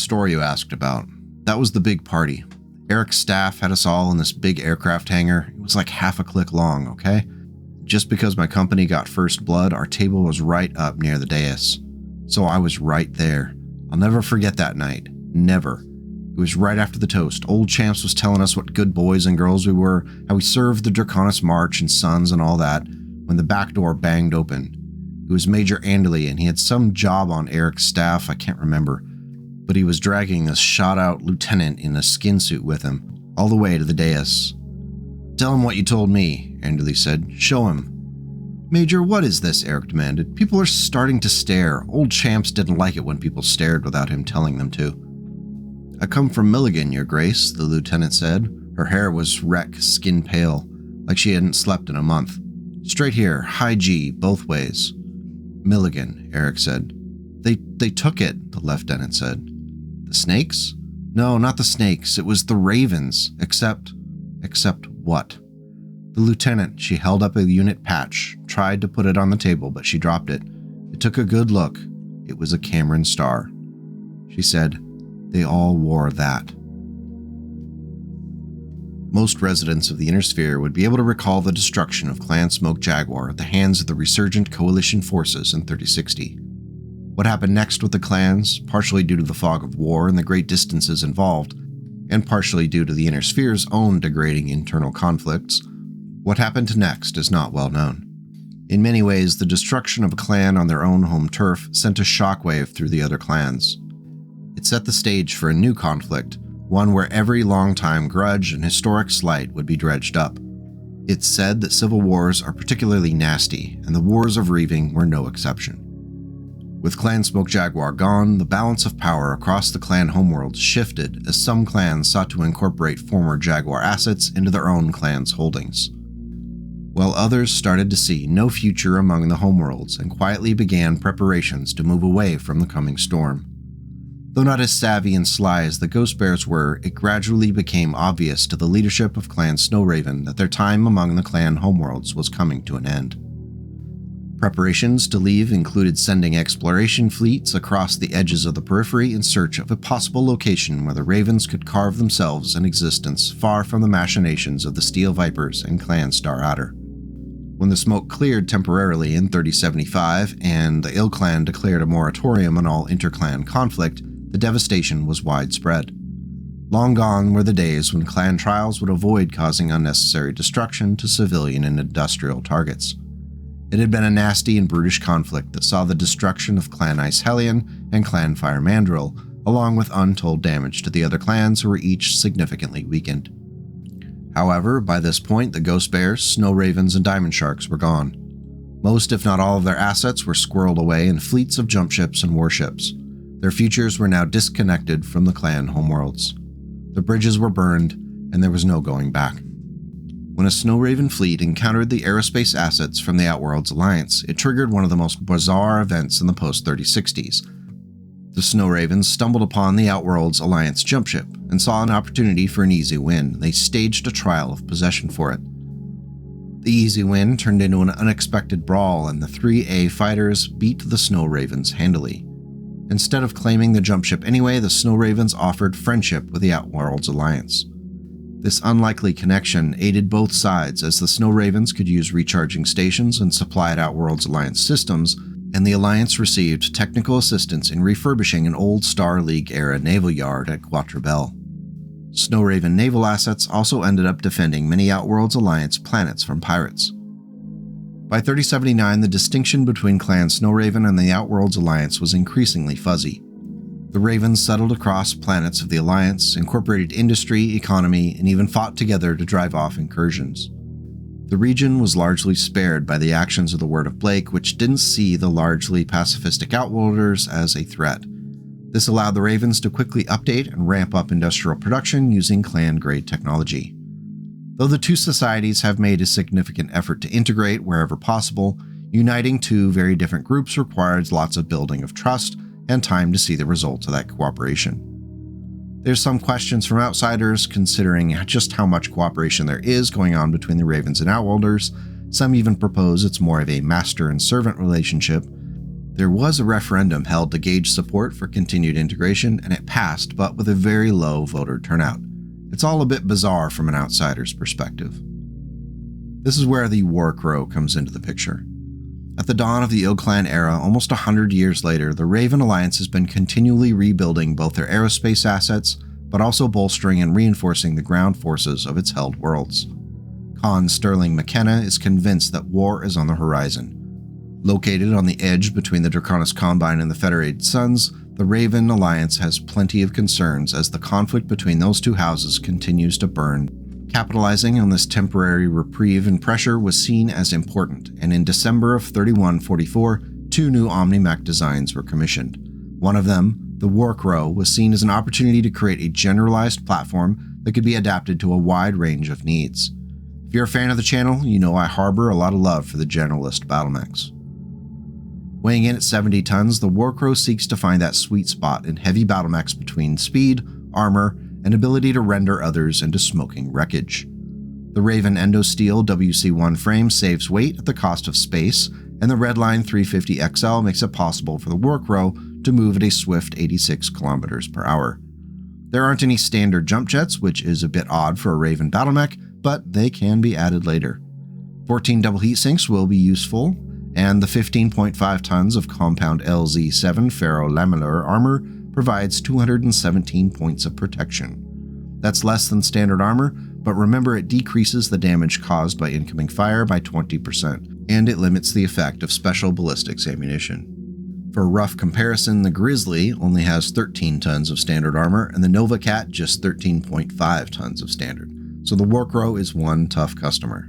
store you asked about. That was the big party. Eric's staff had us all in this big aircraft hangar. It was like half a click long, okay? Just because my company got first blood, our table was right up near the dais. So I was right there. I'll never forget that night. Never. It was right after the toast. Old Champs was telling us what good boys and girls we were, how we served the Draconis March and Sons and all that, when the back door banged open. It was Major Anderley, and he had some job on Eric's staff, I can't remember. But he was dragging this shot-out lieutenant in a skin suit with him, all the way to the dais. "Tell him what you told me," Anderley said. "Show him." "Major, what is this?" Eric demanded. "People are starting to stare. Old Champs didn't like it when people stared without him telling them to." "I come from Milligan, Your Grace," the lieutenant said. Her hair was wreck, skin pale, like she hadn't slept in a month. "Straight here, high G, both ways." "Milligan," Eric said. They took it," the lieutenant said. "The snakes?" "No, not the snakes. It was the ravens. Except what?" The lieutenant, she held up a unit patch, tried to put it on the table, but she dropped it. It took a good look. It was a Cameron star. She said, "They all wore that." Most residents of the Inner Sphere would be able to recall the destruction of Clan Smoke Jaguar at the hands of the resurgent coalition forces in 3060. What happened next with the clans, partially due to the fog of war and the great distances involved, and partially due to the Inner Sphere's own degrading internal conflicts, what happened next is not well known. In many ways, the destruction of a clan on their own home turf sent a shockwave through the other clans. It set the stage for a new conflict, one where every long-time grudge and historic slight would be dredged up. It's said that civil wars are particularly nasty, and the wars of Reaving were no exception. With Clan Smoke Jaguar gone, the balance of power across the clan homeworlds shifted as some clans sought to incorporate former Jaguar assets into their own clan's holdings, while others started to see no future among the homeworlds and quietly began preparations to move away from the coming storm. Though not as savvy and sly as the Ghost Bears were, it gradually became obvious to the leadership of Clan Snowraven that their time among the clan homeworlds was coming to an end. Preparations to leave included sending exploration fleets across the edges of the periphery in search of a possible location where the Ravens could carve themselves an existence far from the machinations of the Steel Vipers and Clan Star Adder. When the smoke cleared temporarily in 3075 and the IlClan declared a moratorium on all interclan conflict, the devastation was widespread. Long gone were the days when clan trials would avoid causing unnecessary destruction to civilian and industrial targets. It had been a nasty and brutish conflict that saw the destruction of Clan Ice Hellion and Clan Fire Mandrill, along with untold damage to the other clans who were each significantly weakened. However, by this point, the Ghost Bears, Snow Ravens, and Diamond Sharks were gone. Most, if not all, of their assets were squirreled away in fleets of jump ships and warships. Their futures were now disconnected from the clan homeworlds. The bridges were burned, and there was no going back. When a Snow Raven fleet encountered the aerospace assets from the Outworlds Alliance, it triggered one of the most bizarre events in the post-3060s. The Snow Ravens stumbled upon the Outworlds Alliance jump ship and saw an opportunity for an easy win. They staged a trial of possession for it. The easy win turned into an unexpected brawl, and the 3A fighters beat the Snow Ravens handily. Instead of claiming the jump ship anyway, the Snow Ravens offered friendship with the Outworlds Alliance. This unlikely connection aided both sides, as the Snow Ravens could use recharging stations and supplied Outworlds Alliance systems, and the Alliance received technical assistance in refurbishing an old Star League-era naval yard at Quatre Belle. Snow Raven naval assets also ended up defending many Outworlds Alliance planets from pirates. By 3079, the distinction between Clan Snow Raven and the Outworlds Alliance was increasingly fuzzy. The Ravens settled across planets of the Alliance, incorporated industry, economy, and even fought together to drive off incursions. The region was largely spared by the actions of the Word of Blake, which didn't see the largely pacifistic Outworlders as a threat. This allowed the Ravens to quickly update and ramp up industrial production using clan-grade technology. Though the two societies have made a significant effort to integrate wherever possible, uniting two very different groups requires lots of building of trust and time to see the results of that cooperation. There's some questions from outsiders considering just how much cooperation there is going on between the Ravens and Outworlders. Some even propose it's more of a master and servant relationship. There was a referendum held to gauge support for continued integration, and it passed, but with a very low voter turnout. It's all a bit bizarre from an outsider's perspective. This is where the War Crow comes into the picture. At the dawn of the IlClan era, almost 100 years later, the Raven Alliance has been continually rebuilding both their aerospace assets, but also bolstering and reinforcing the ground forces of its held worlds. Khan Sterling McKenna is convinced that war is on the horizon. Located on the edge between the Draconis Combine and the Federated Suns, the Raven Alliance has plenty of concerns as the conflict between those two houses continues to burn. Capitalizing on this temporary reprieve and pressure was seen as important, and in December of 3144, 2 new Omni-Mech designs were commissioned. One of them, the War Crow, was seen as an opportunity to create a generalized platform that could be adapted to a wide range of needs. If you're a fan of the channel, you know I harbor a lot of love for the generalist Battlemechs. Weighing in at 70 tons, the War Crow seeks to find that sweet spot in heavy Battlemechs between speed, armor, and ability to render others into smoking wreckage. The Raven Endosteel WC1 frame saves weight at the cost of space, and the Redline 350 XL makes it possible for the War Crow to move at a swift 86 km per hour. There aren't any standard jump jets, which is a bit odd for a Raven Battlemech, but they can be added later. 14 double heat sinks will be useful, and the 15.5 tons of compound LZ7 ferrolamellar armor provides 217 points of protection. That's less than standard armor, but remember it decreases the damage caused by incoming fire by 20%, and it limits the effect of special ballistics ammunition. For a rough comparison, the Grizzly only has 13 tons of standard armor, and the Nova Cat just 13.5 tons of standard, so the War Crow is one tough customer.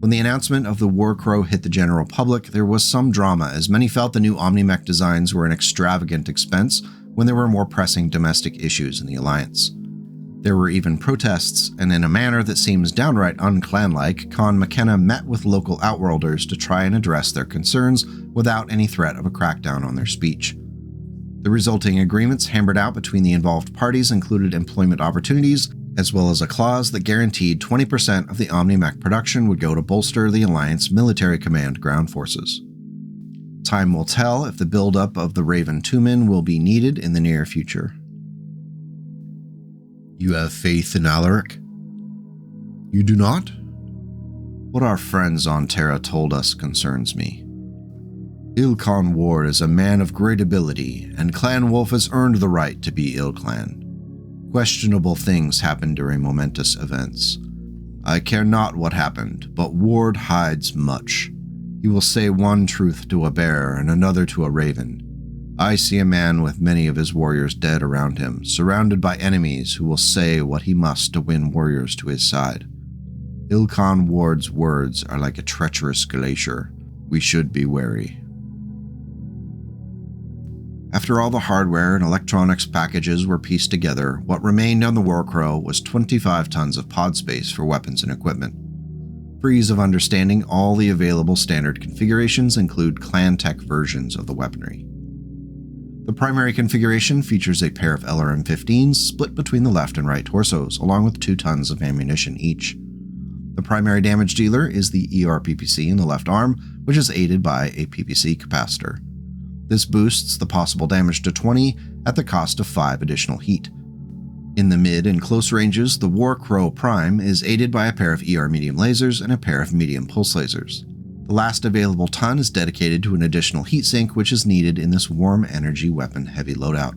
When the announcement of the War Crow hit the general public, there was some drama as many felt the new Omni-Mech designs were an extravagant expense when there were more pressing domestic issues in the Alliance. There were even protests, and in a manner that seems downright un-clan-like, Khan McKenna met with local Outworlders to try and address their concerns without any threat of a crackdown on their speech. The resulting agreements hammered out between the involved parties included employment opportunities, as well as a clause that guaranteed 20% of the Omni-Mech production would go to bolster the Alliance Military Command ground forces. Time will tell if the buildup of the Raven Two-Men will be needed in the near future. You have faith in Alaric? You do not? What our friends on Terra told us concerns me. IlClan Ward is a man of great ability, and Clan Wolf has earned the right to be IlClan. Questionable things happen during momentous events. I care not what happened, but Ward hides much. He will say one truth to a bear and another to a raven. I see a man with many of his warriors dead around him, surrounded by enemies who will say what he must to win warriors to his side. IlClan Ward's words are like a treacherous glacier. We should be wary. After all the hardware and electronics packages were pieced together, what remained on the War Crow was 25 tons of pod space for weapons and equipment. For ease of understanding, all the available standard configurations include clan tech versions of the weaponry. The primary configuration features a pair of LRM-15s split between the left and right torsos, along with 2 tons of ammunition each. The primary damage dealer is the ER-PPC in the left arm, which is aided by a PPC capacitor. This boosts the possible damage to 20 at the cost of 5 additional heat. In the mid and close ranges, the War Crow Prime is aided by a pair of ER medium lasers and a pair of medium pulse lasers. The last available ton is dedicated to an additional heatsink which is needed in this warm energy weapon heavy loadout.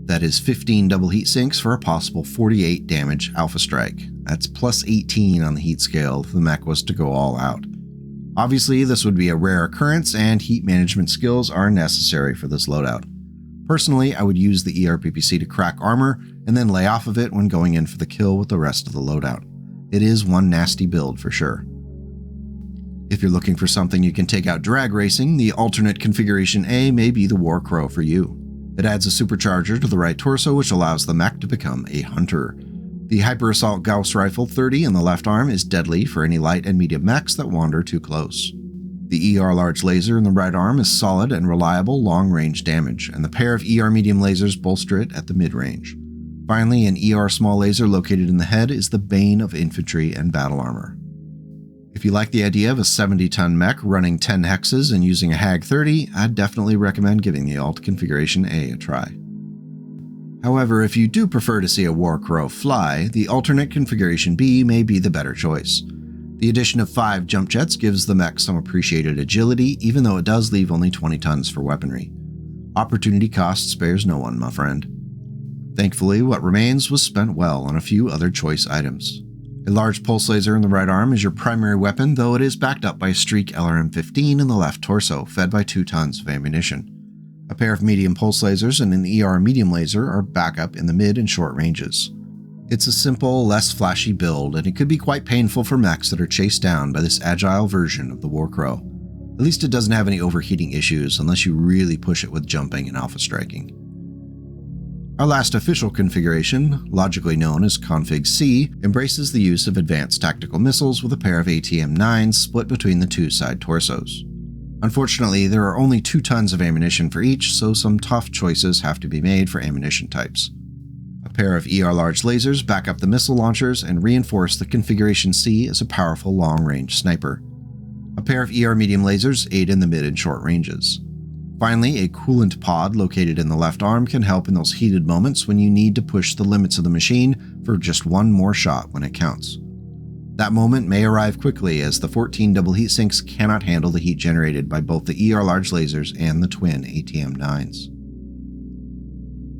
That is 15 double heatsinks for a possible 48 damage Alpha Strike. That's plus 18 on the heat scale if the mech was to go all out. Obviously, this would be a rare occurrence, and heat management skills are necessary for this loadout. Personally, I would use the ER-PPC to crack armor, and then lay off of it when going in for the kill with the rest of the loadout. It is one nasty build for sure. If you're looking for something you can take out drag racing, the alternate configuration A may be the War Crow for you. It adds a supercharger to the right torso which allows the mech to become a hunter. The Hyper Assault Gauss Rifle 30 in the left arm is deadly for any light and medium mechs that wander too close. The ER Large Laser in the right arm is solid and reliable long-range damage, and the pair of ER Medium lasers bolster it at the mid-range. Finally, an ER Small Laser located in the head is the bane of infantry and battle armor. If you like the idea of a 70-ton mech running 10 hexes and using a Hag 30, I'd definitely recommend giving the alt configuration A a try. However, if you do prefer to see a Warcrow fly, the alternate configuration B may be the better choice. The addition of 5 jump jets gives the mech some appreciated agility, even though it does leave only 20 tons for weaponry. Opportunity cost spares no one, my friend. Thankfully, what remains was spent well on a few other choice items. A large pulse laser in the right arm is your primary weapon, though it is backed up by a Streak LRM-15 in the left torso, fed by 2 tons of ammunition. A pair of medium pulse lasers and an ER medium laser are backup in the mid and short ranges. It's a simple, less flashy build, and it could be quite painful for mechs that are chased down by this agile version of the Warcrow. At least it doesn't have any overheating issues unless you really push it with jumping and alpha striking. Our last official configuration, logically known as Config C, embraces the use of advanced tactical missiles with a pair of ATM-9s split between the 2 side torsos. Unfortunately, there are only 2 tons of ammunition for each, so some tough choices have to be made for ammunition types. A pair of ER large lasers back up the missile launchers and reinforce the configuration C as a powerful long-range sniper. A pair of ER medium lasers aid in the mid and short ranges. Finally, a coolant pod located in the left arm can help in those heated moments when you need to push the limits of the machine for just one more shot when it counts. That moment may arrive quickly as the 14 double heat sinks cannot handle the heat generated by both the ER large lasers and the twin ATM-9s.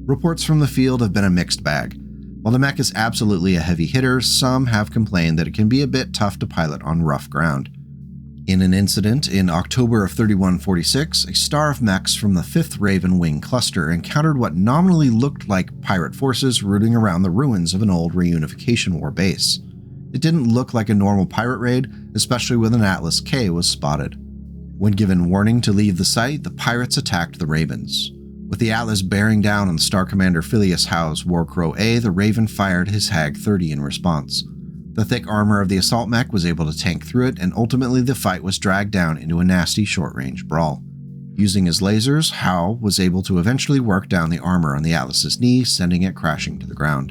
Reports from the field have been a mixed bag. While the mech is absolutely a heavy hitter, some have complained that it can be a bit tough to pilot on rough ground. In an incident in October of 3146, a star of mechs from the 5th Raven Wing cluster encountered what nominally looked like pirate forces rooting around the ruins of an old reunification war base. It didn't look like a normal pirate raid, especially when an Atlas K was spotted. When given warning to leave the site, the pirates attacked the Ravens. With the Atlas bearing down on Star Commander Phileas Howe's Warcrow A, the Raven fired his Hag 30 in response. The thick armor of the assault mech was able to tank through it, and ultimately the fight was dragged down into a nasty short-range brawl. Using his lasers, Howe was able to eventually work down the armor on the Atlas's knee, sending it crashing to the ground.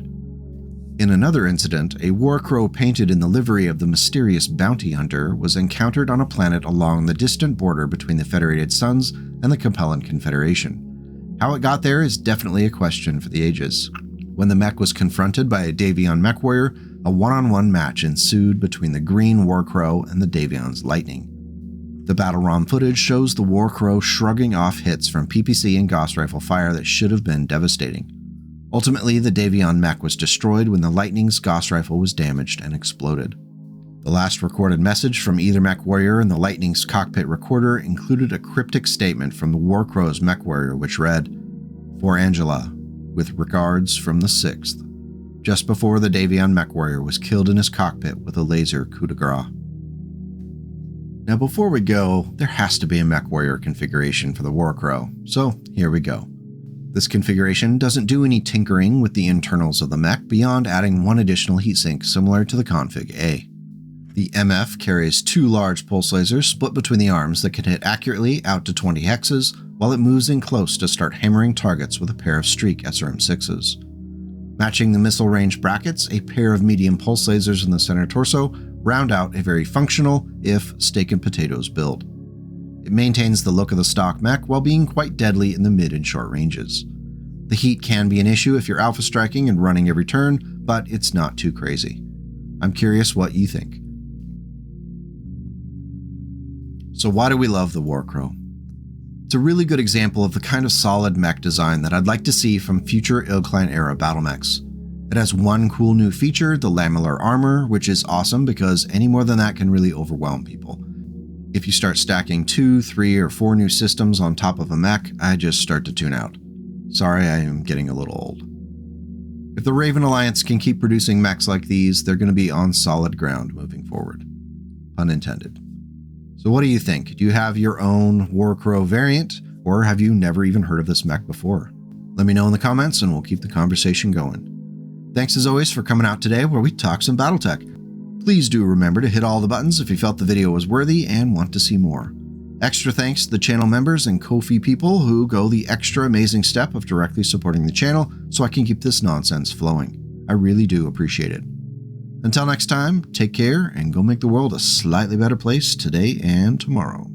In another incident, a Warcrow painted in the livery of the mysterious bounty hunter was encountered on a planet along the distant border between the Federated Suns and the Capellan Confederation. How it got there is definitely a question for the ages. When the mech was confronted by a Davion Mechwarrior, a one-on-one match ensued between the green Warcrow and the Davion's Lightning. The battle ROM footage shows the Warcrow shrugging off hits from PPC and Gauss rifle fire that should have been devastating. Ultimately, the Davion mech was destroyed when the Lightning's Gauss rifle was damaged and exploded. The last recorded message from either Mechwarrior and the Lightning's cockpit recorder included a cryptic statement from the Warcrow's Mechwarrior which read, "For Angela, with regards from the 6th," just before the Davion Mechwarrior was killed in his cockpit with a laser coup de grace. Now before we go, there has to be a Mechwarrior configuration for the Warcrow, so here we go. This configuration doesn't do any tinkering with the internals of the mech beyond adding one additional heatsink similar to the config A. The MF carries 2 large pulse lasers split between the arms that can hit accurately out to 20 hexes, while it moves in close to start hammering targets with a pair of Streak SRM-6s. Matching the missile range brackets, a pair of medium pulse lasers in the center torso round out a very functional, if steak and potatoes build. It maintains the look of the stock mech while being quite deadly in the mid and short ranges. The heat can be an issue if you're alpha striking and running every turn, but it's not too crazy. I'm curious what you think. So why do we love the Warcrow? It's a really good example of the kind of solid mech design that I'd like to see from future IlClan era Battlemechs. It has one cool new feature, the lamellar armor, which is awesome because any more than that can really overwhelm people. If you start stacking 2, 3, or 4 new systems on top of a mech, I just start to tune out. Sorry, I am getting a little old. If the Raven Alliance can keep producing mechs like these, they're going to be on solid ground moving forward. Pun intended. So what do you think? Do you have your own Warcrow variant, or have you never even heard of this mech before? Let me know in the comments and we'll keep the conversation going. Thanks as always for coming out today where we talk some BattleTech. Please do remember to hit all the buttons if you felt the video was worthy and want to see more. Extra thanks to the channel members and Ko-fi people who go the extra amazing step of directly supporting the channel so I can keep this nonsense flowing. I really do appreciate it. Until next time, take care and go make the world a slightly better place today and tomorrow.